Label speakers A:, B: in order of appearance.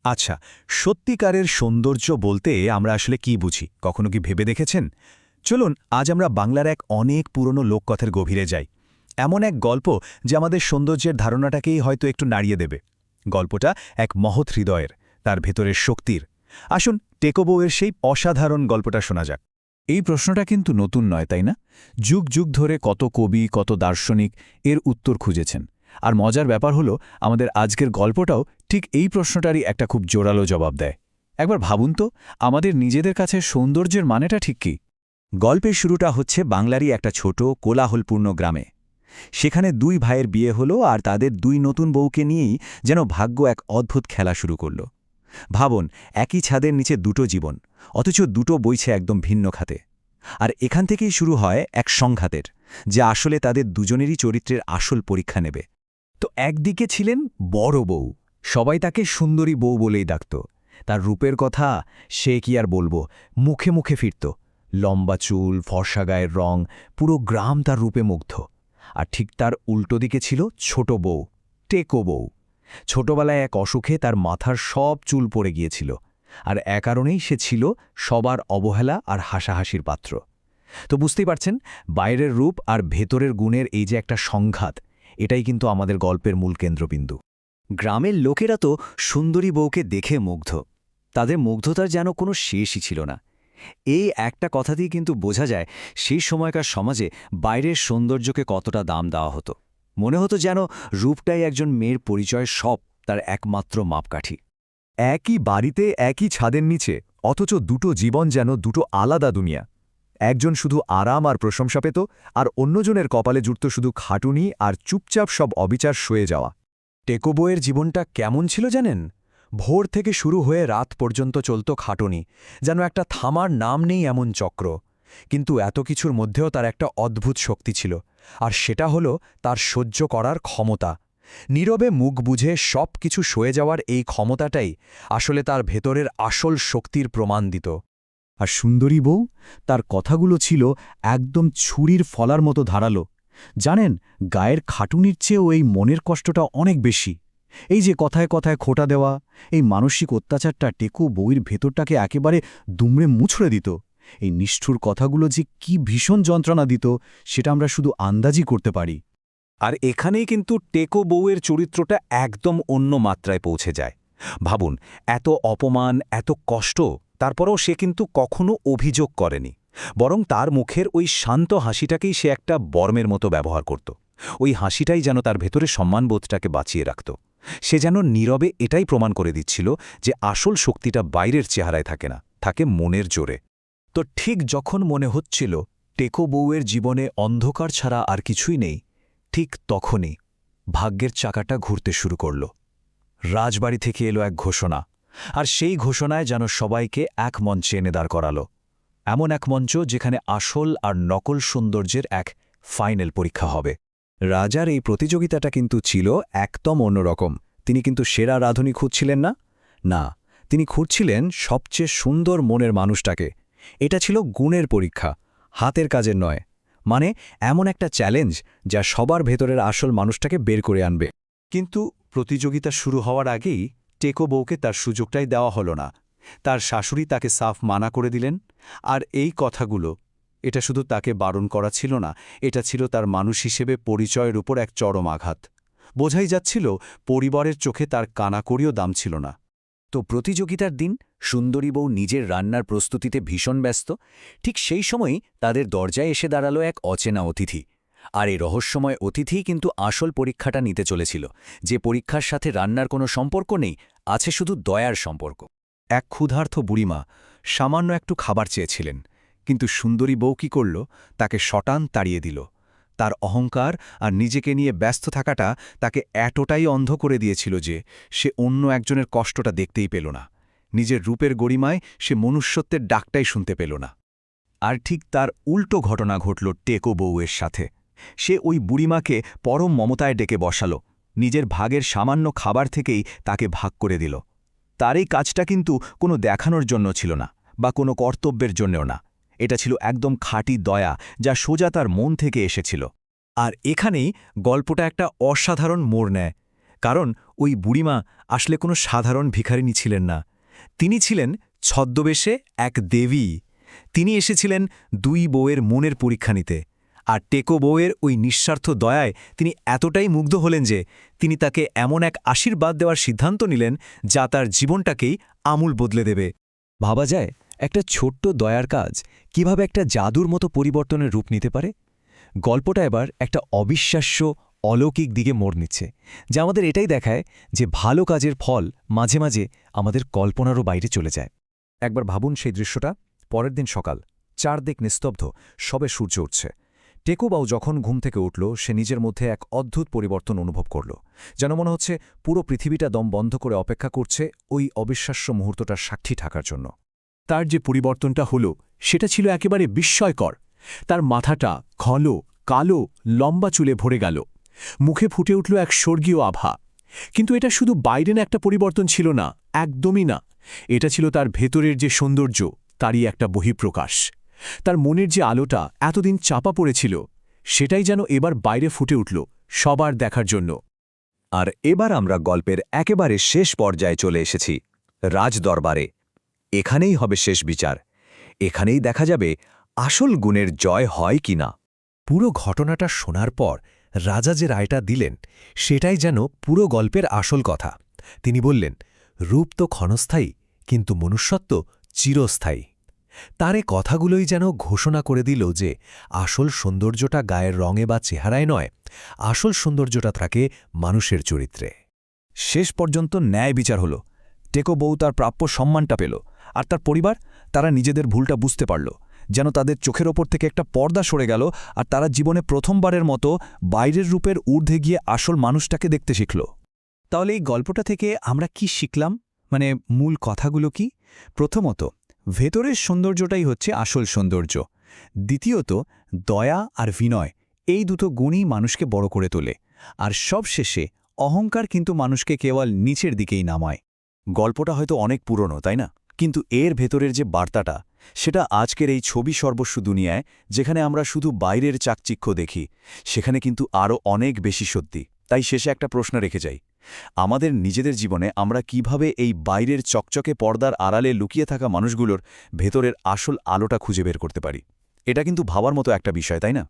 A: আচ্ছা, সত্যিকারের সৌন্দর্য বলতে আমরা আসলে কি বুঝি, কখনো কি ভেবে দেখেছেন? চলুন আজ আমরা বাংলার এক অনেক পুরনো লোককথার গভীরে যাই। এমন এক গল্প যে আমাদের সৌন্দর্যের ধারণাটাকেই হয়তো একটু নাড়িয়ে দেবে। গল্পটা এক মহৎ হৃদয়ের, তার ভেতরের শক্তির। আসুন টেকো বউয়ের সেই অসাধারণ গল্পটা শোনা যাক।
B: এই প্রশ্নটা কিন্তু নতুন নয়, তাই না? যুগ যুগ ধরে কত কবি, কত দার্শনিক এর উত্তর খুঁজেছেন। আর মজার ব্যাপার হলো, আমাদের আজকের গল্পটাও ঠিক এই প্রশ্নটারই একটা খুব জোরালো জবাব দেয়। একবার ভাবুন তো, আমাদের নিজেদের কাছে সৌন্দর্যের মানেটা ঠিক কী?
C: গল্পের শুরুটা হচ্ছে বাংলারই একটা ছোট কোলাহলপূর্ণ গ্রামে। সেখানে দুই ভাইয়ের বিয়ে হলো, আর তাদের দুই নতুন বউকে নিয়েই যেন ভাগ্য এক অদ্ভুত খেলা শুরু করল। ভাবুন, একই ছাদের নিচে দুটো জীবন, অথচ দুটো বইছে একদম ভিন্ন খাতে। আর এখান থেকেই শুরু হয় এক সংঘাতের, যা আসলে তাদের দুজনেরই চরিত্রের আসল পরীক্ষা নেবে।
B: তো একদিকে ছিলেন বড় বউ, সবাই তাকে সুন্দরী বউ বলেই ডাকত। তার রূপের কথা সে কি আর বলবো, মুখে মুখে ফিরত। লম্বা চুল, ফর্সা গায়ের রং, পুরো গ্রাম তার রূপে মুগ্ধ। আর ঠিক তার উল্টো দিকে ছিল ছোট বউ, টেকো বউ। ছোটবেলায় এক অসুখে তার মাথার সব চুল পড়ে গিয়েছিল, আর কারণেই সে ছিল সবার অবহেলা আর হাসাহাসির পাত্র। তো বুঝতেই পারছেন, বাইরের রূপ আর ভেতরের গুণের এই যে একটা সংঘাত, এটাই কিন্তু আমাদের গল্পের মূল কেন্দ্রবিন্দু।
C: গ্রামের লোকেরা তো সুন্দরী বউকে দেখে মুগ্ধ। তাদের মুগ্ধতার যেন কোনো শেষই ছিল না। এই একটা কথাতেই কিন্তু বোঝা যায় সেই সময়কার সমাজে বাইরের সৌন্দর্যকে কতটা দাম দেওয়া হতো। মনে হতো যেন রূপটাই একজন মেয়ের পরিচয়, সব তার একমাত্র মাপকাঠি।
A: একই বাড়িতে একই ছাদের নিচে, অথচ দুটো জীবন যেন দুটো আলাদা দুনিয়া। একজন শুধু আরাম আর প্রশংসা পেত, আর অন্যজনের কপালে জুটত শুধু খাটুনি আর চুপচাপ সব অবিচার সয়ে যাওয়া।
B: টেকো বউয়ের জীবনটা কেমন ছিল জানেন? ভোর থেকে শুরু হয়ে রাত পর্যন্ত চলত খাটুনি, যেন একটা থামার নাম নেই এমন চক্র। কিন্তু এত কিছুর মধ্যেও তার একটা অদ্ভুত শক্তি ছিল, আর সেটা হলো তার সহ্য করার ক্ষমতা। নীরবে মুখ বুঝে সব কিছু সয়ে যাওয়ার এই ক্ষমতাটাই আসলে তার ভেতরের আসল শক্তির প্রমাণ দিত।
A: আর সুন্দরী বউ, তার কথাগুলো ছিল একদম ছুরির ফলার মতো ধারালো। জানেন, গায়ের খাটুনির চেয়েও এই মনের কষ্টটা অনেক বেশি। এই যে কথায় কথায় খোঁটা দেওয়া, এই মানসিক অত্যাচারটা টেকো বউয়ের ভেতরটাকে একেবারে দুমড়ে মুছড়ে দিত। এই নিষ্ঠুর কথাগুলো যে কি ভীষণ যন্ত্রণা দিত, সেটা আমরা শুধু আন্দাজই করতে পারি।
D: আর এখানেই কিন্তু টেকো বউয়ের চরিত্রটা একদম অন্য মাত্রায় পৌঁছে যায়। ভাবুন, এত অপমান, এত কষ্ট, তারপরেও সে কিন্তু কখনো অভিযোগ করেনি। বরং তার মুখের ওই শান্ত হাসিটাকেই সে একটা বর্মের মতো ব্যবহার করত। ওই হাসিটাই যেন তার ভেতরে সম্মানবোধটাকে বাঁচিয়ে রাখত। সে যেন নীরবে এটাই প্রমাণ করে দিচ্ছিল যে আসল শক্তিটা বাইরের চেহারায় থাকে না, থাকে মনের জোরে।
B: তো ঠিক যখন মনে হচ্ছিল টেকো বউয়ের জীবনে অন্ধকার ছাড়া আর কিছুই নেই, ঠিক তখনই ভাগ্যের চাকাটা ঘুরতে শুরু করল। রাজবাড়ি থেকে এলো এক ঘোষণা, আর সেই ঘোষণায় যেন সবাইকে এক মঞ্চে এনে দাঁড় করালো। এমন এক মঞ্চ যেখানে আসল আর নকল সৌন্দর্যের এক ফাইনাল পরীক্ষা হবে। রাজার এই প্রতিযোগিতাটা কিন্তু ছিল একদম অন্যরকম। তিনি কিন্তু সেরা রাঁধুনি খুঁজছিলেন না, না, তিনি খুঁজছিলেন সবচেয়ে সুন্দর মনের মানুষটাকে। এটা ছিল গুণের পরীক্ষা, হাতের কাজের নয়। মানে এমন একটা চ্যালেঞ্জ যা সবার ভেতরের আসল মানুষটাকে বের করে আনবে।
D: কিন্তু প্রতিযোগিতা শুরু হওয়ার আগেই টেকো বউকে তার সুযোগটাই দেওয়া হলো না। তার শাশুড়ি তাকে সাফ মানা করে দিলেন। আর এই কথাগুলো, এটা শুধু তাকে বারণ করা ছিল না, এটা ছিল তার মানুষ হিসেবে পরিচয়ের উপর এক চরম আঘাত। বোঝাই যাচ্ছিল পরিবারের চোখে তার কানাকড়িও দাম ছিল না।
C: তো প্রতিযোগিতার দিন সুন্দরী বউ নিজের রান্নার প্রস্তুতিতে ভীষণ ব্যস্ত। ঠিক সেই সময়ই তাদের দরজায় এসে দাঁড়ালো এক অচেনা অতিথি। আর এই রহস্যময় অতিথিই কিন্তু আসল পরীক্ষাটা নিতে চলেছিল, যে পরীক্ষার সাথে রান্নার কোনো সম্পর্ক নেই, আছে শুধু দয়ার সম্পর্ক।
B: এক ক্ষুধার্ত বুড়িমা সামান্য একটু খাবার চেয়েছিলেন, কিন্তু সুন্দরী বউ কি করল? তাকে শটান তাড়িয়ে দিল। তার অহংকার আর নিজেকে নিয়ে ব্যস্ত থাকাটা তাকে এতটাই অন্ধ করে দিয়েছিল যে সে অন্য একজনের কষ্টটা দেখতেই পেল না। নিজের রূপের গরিমায় সে মনুষ্যত্বের ডাকটাই শুনতে পেল না। আর ঠিক তার উল্টো ঘটনা ঘটল টেকো বউয়ের সাথে। সে ওই বুড়িমাকে পরম মমতায় ডেকে বসালো, নিজের ভাগের সামান্য খাবার থেকেই তাকে ভাগ করে দিল। তার এই কাজটা কিন্তু কোনো দেখানোর জন্য ছিল না, বা কোনো কর্তব্যের জন্যও না। এটা ছিল একদম খাঁটি দয়া, যা সোজা তার মন থেকে এসেছিল। আর এখানেই গল্পটা একটা অসাধারণ মোড় নেয়, কারণ ওই বুড়িমা আসলে কোনো সাধারণ ভিখারিনী ছিলেন না। তিনি ছিলেন ছদ্মবেশে এক দেবী। তিনি এসেছিলেন দুই বউয়ের মনের পরীক্ষা নিতে। আর টেকো বউয়ের ওই নিঃস্বার্থ দয়ায় তিনি এতটাই মুগ্ধ হলেন যে তিনি তাকে এমন এক আশীর্বাদ দেওয়ার সিদ্ধান্ত নিলেন যা তার জীবনটাকেই আমূল বদলে দেবে।
C: ভাবা যায় একটা ছোট্ট দয়ার কাজ কিভাবে একটা জাদুর মতো পরিবর্তনের রূপ নিতে পারে। গল্পটা এবার একটা অবিশ্বাস্য অলৌকিক দিকে মোড় নিচ্ছে, যা আমাদের এটাই দেখায় যে ভালো কাজের ফল মাঝে মাঝে আমাদের কল্পনারও বাইরে চলে যায়।
B: একবার ভাবুন সেই দৃশ্যটা। পরের দিন সকাল, চারদিক নিস্তব্ধ, সবে সূর্য উঠছে। টেকোবাউ যখন ঘুম থেকে উঠল, সে নিজের মধ্যে এক অদ্ভুত পরিবর্তন অনুভব করল। যেন মনে হচ্ছে পুরো পৃথিবীটা দম বন্ধ করে অপেক্ষা করছে ওই অবিশ্বাস্য মুহূর্তটার সাক্ষী থাকার জন্য।
A: তার যে পরিবর্তনটা হলো সেটা ছিল একেবারে বিস্ময়কর। তার মাথাটা ঘন, কালো, লম্বা চুলে ভরে গেল। মুখে ফুটে উঠল এক স্বর্গীয় আভা। কিন্তু এটা শুধু বাইরের একটা পরিবর্তন ছিল না, একদমই না। এটা ছিল তার ভেতরের যে সৌন্দর্য, তারই একটা বহিঃপ্রকাশ। তার মনের যে আলোটা এতদিন চাপা পড়েছিল, সেটাই যেন এবার বাইরে ফুটে উঠল সবার দেখার জন্য।
C: আর এবার আমরা গল্পের একেবারে শেষ পর্যায়ে চলে এসেছি, রাজদরবারে। এখানেই হবে শেষ বিচার। এখানেই দেখা যাবে আসল গুণের জয় হয় কিনা।
B: পুরো ঘটনাটা শোনার পর রাজা যে রায়টা দিলেন, সেটাই যেন পুরো গল্পের আসল কথা। তিনি বললেন, রূপ তো ক্ষণস্থায়ী, কিন্তু মনুষ্যত্ব চিরস্থায়ী। তার এ কথাগুলোই যেন ঘোষণা করে দিল যে আসল সৌন্দর্যটা গায়ের রঙে বা চেহারায় নয়, আসল সৌন্দর্যটা থাকে মানুষের চরিত্রে।
C: শেষ পর্যন্ত ন্যায় বিচার হল। টেকো বউ তার প্রাপ্য সম্মানটা পেল, আর তার পরিবার, তারা নিজেদের ভুলটা বুঝতে পারল। যেন তাদের চোখের ওপর থেকে একটা পর্দা সরে গেল, আর তারা জীবনে প্রথমবারের মতো বাইরের রূপের ঊর্ধ্বে গিয়ে আসল মানুষটাকে দেখতে শিখল।
B: তাহলে এই গল্পটা থেকে আমরা কি শিখলাম? মানে মূল কথাগুলো কি? প্রথমত, ভেতরের সৌন্দর্যটাই হচ্ছে আসল সৌন্দর্য। দ্বিতীয়ত, দয়া আর বিনয়, এই দুটো গুণই মানুষকে বড় করে তোলে। আর সবশেষে, অহংকার কিন্তু মানুষকে কেবল নিচের দিকেই নামায়।
C: গল্পটা হয়তো অনেক পুরনো, তাই না? কিন্তু এর ভেতরের যে বার্তাটা, সেটা আজকের এই ছবি সর্বস্ব দুনিয়ায়, যেখানে আমরা শুধু বাইরের চাকচিক্য দেখি, সেখানে কিন্তু আরও অনেক বেশি সত্যি। তাই শেষে একটা প্রশ্ন রেখে যাই, আমাদের নিজেদের জীবনে আমরা কিভাবে এই বাইরের চকচকে পর্দার আড়ালে লুকিয়ে থাকা মানুষগুলোর ভেতরের আসল আলোটা খুঁজে বের করতে পারি? এটা কিন্তু ভাবার মতো একটা বিষয়, তাই না?